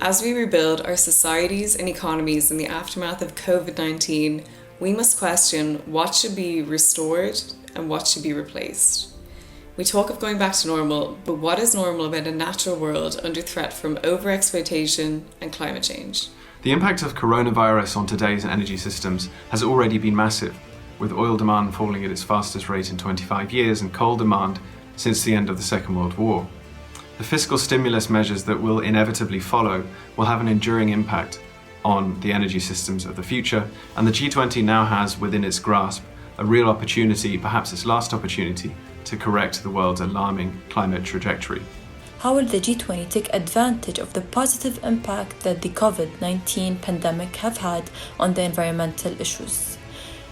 As we rebuild our societies and economies in the aftermath of COVID-19, we must question what should be restored and what should be replaced. We talk of going back to normal, but what is normal about a natural world under threat from overexploitation and climate change? The impact of coronavirus on today's energy systems has already been massive, with oil demand falling at its fastest rate in 25 years and coal demand since the end of the Second World War. The fiscal stimulus measures that will inevitably follow will have an enduring impact on the energy systems of the future, and the G20 now has within its grasp a real opportunity, perhaps its last opportunity, to correct the world's alarming climate trajectory. How will the G20 take advantage of the positive impact that the COVID-19 pandemic have had on the environmental issues?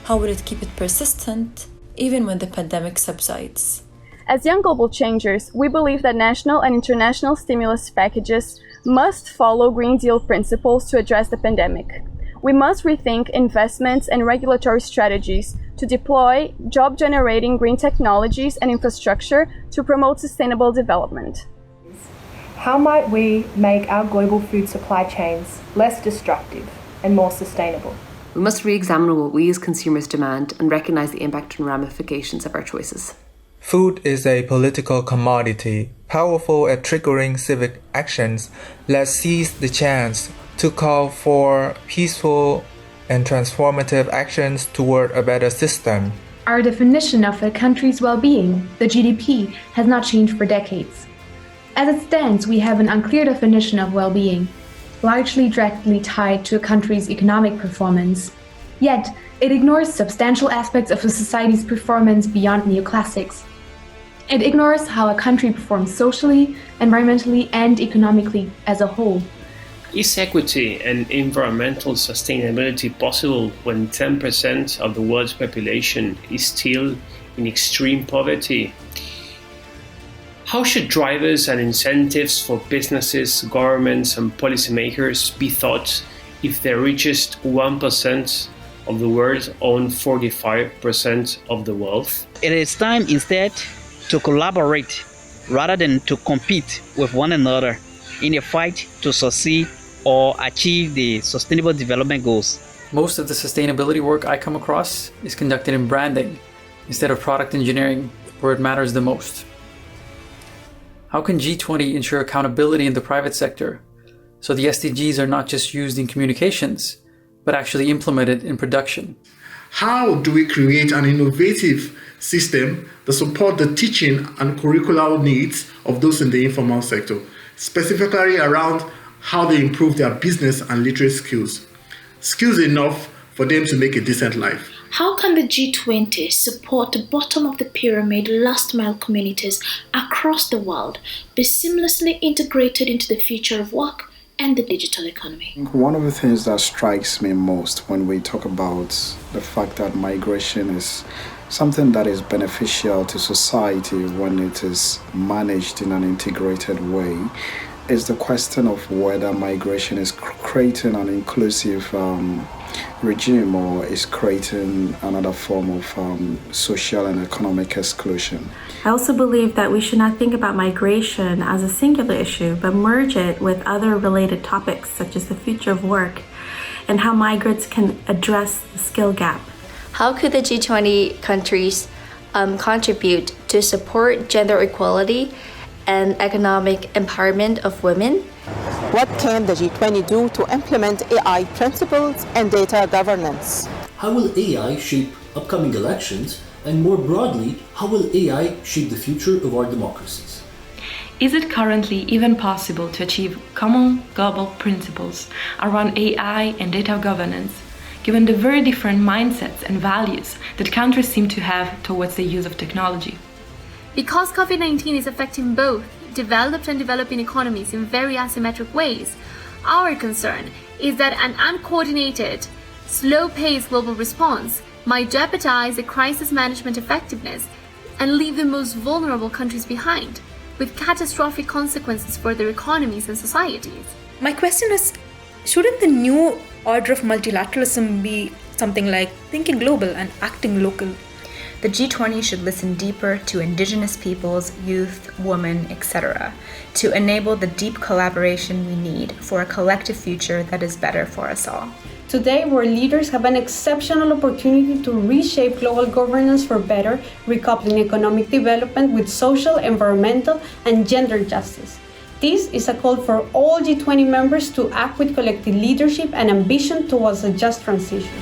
How will it keep it persistent even when the pandemic subsides? As young global changers, we believe that national and international stimulus packages must follow Green Deal principles to address the pandemic. We must rethink investments and regulatory strategies to deploy job-generating green technologies and infrastructure to promote sustainable development. How might we make our global food supply chains less destructive and more sustainable? We must re-examine what we as consumers demand and recognise the impact and ramifications of our choices. Food is a political commodity, powerful at triggering civic actions. Let's seize the chance to call for peaceful and transformative actions toward a better system. Our definition of a country's well-being, the GDP, has not changed for decades. As it stands, we have an unclear definition of well-being, largely directly tied to a country's economic performance. Yet, it ignores substantial aspects of a society's performance beyond neoclassics. It ignores how a country performs socially, environmentally, and economically as a whole. Is equity and environmental sustainability possible when 10% of the world's population is still in extreme poverty? How should drivers and incentives for businesses, governments, and policymakers be thought if the richest 1% of the world own 45% of the wealth? It is time instead to collaborate rather than to compete with one another in a fight to succeed or achieve the Sustainable Development Goals. Most of the sustainability work I come across is conducted in branding instead of product engineering, where it matters the most. How can G20 ensure accountability in the private sector so the SDGs are not just used in communications, but actually implemented in production? How do we create an innovative system that supports the teaching and curricular needs of those in the informal sector, specifically around how they improve their business and literary skills enough for them to make a decent life? How can the G20 support the bottom of the pyramid last mile communities across the world be seamlessly integrated into the future of work and the digital economy? One of the things that strikes me most when we talk about the fact that migration is something that is beneficial to society when it is managed in an integrated way is the question of whether migration is creating an inclusive regime or is creating another form of social and economic exclusion. I also believe that we should not think about migration as a singular issue, but merge it with other related topics such as the future of work and how migrants can address the skill gap. How could the G20 countries contribute to support gender equality and economic empowerment of women? What can the G20 do to implement AI principles and data governance? How will AI shape upcoming elections? And more broadly, how will AI shape the future of our democracies? Is it currently even possible to achieve common global principles around AI and data governance, given the very different mindsets and values that countries seem to have towards the use of technology? Because COVID-19 is affecting both developed and developing economies in very asymmetric ways, our concern is that an uncoordinated, slow-paced global response might jeopardize the crisis management effectiveness and leave the most vulnerable countries behind, with catastrophic consequences for their economies and societies. My question is, shouldn't the new order of multilateralism be something like thinking global and acting local? The G20 should listen deeper to indigenous peoples, youth, women, etc., to enable the deep collaboration we need for a collective future that is better for us all. Today, world leaders have an exceptional opportunity to reshape global governance for better, recoupling economic development with social, environmental, and gender justice. This is a call for all G20 members to act with collective leadership and ambition towards a just transition.